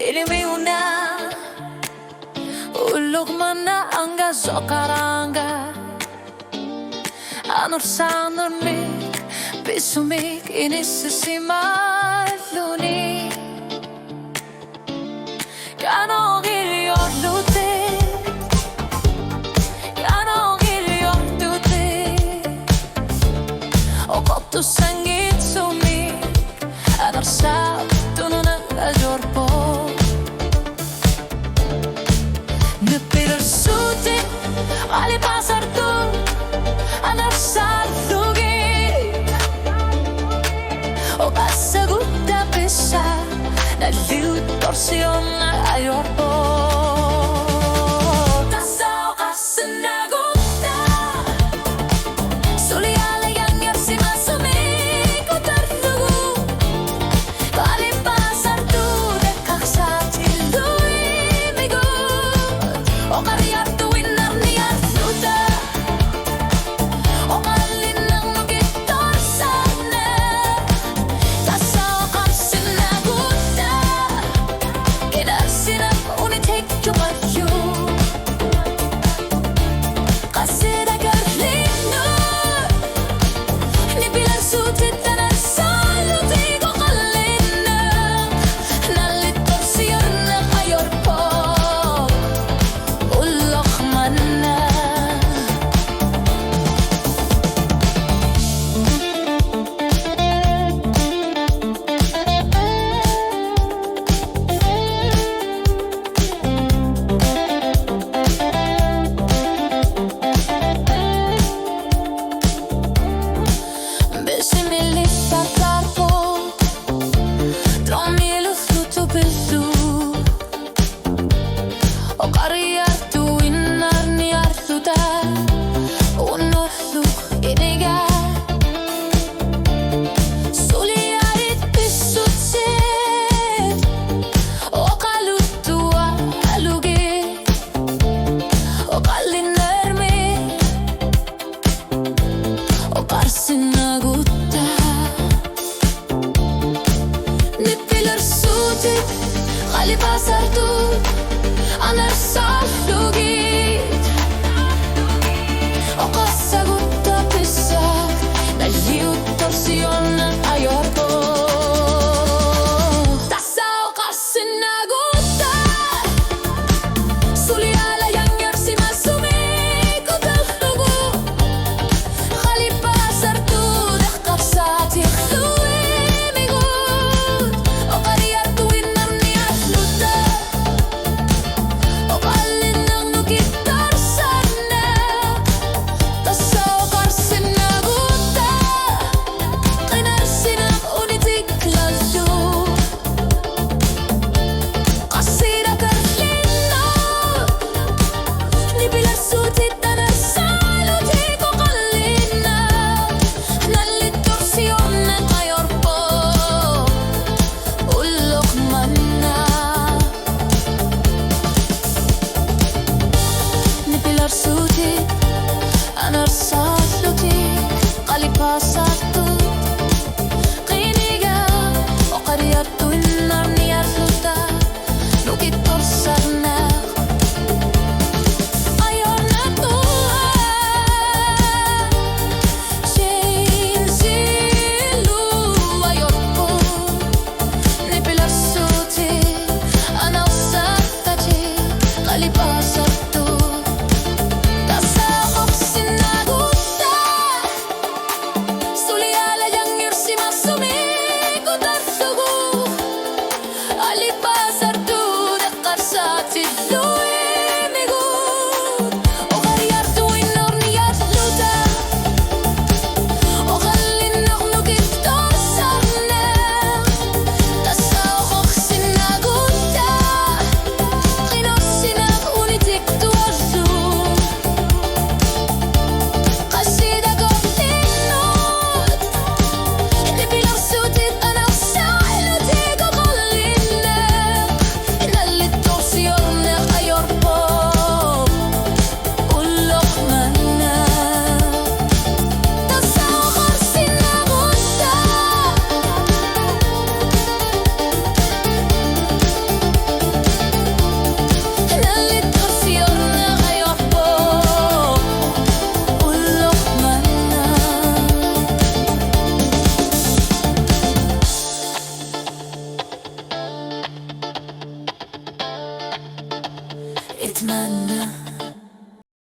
Elimi una ulog mana anga zokaranga Anor sanor mig Pisumig inisisimaluni Kano giliyor lute Kano giliyor lute O koptu sangit sumig Anor sa tununan aljorpo Nipirsuti Ali pasar tu Anor sa O kasaguta pesa Naliwit torsyon na ayorpo Tasao kasanaguta Suliala yang yarsima sumiko tartugu Palipasar tu dekak sa tiluy migut O kariyar tuwin narniyan nuda O kalin ng nugitor sana Tasao kasanaguta Kinarsinap unit take your man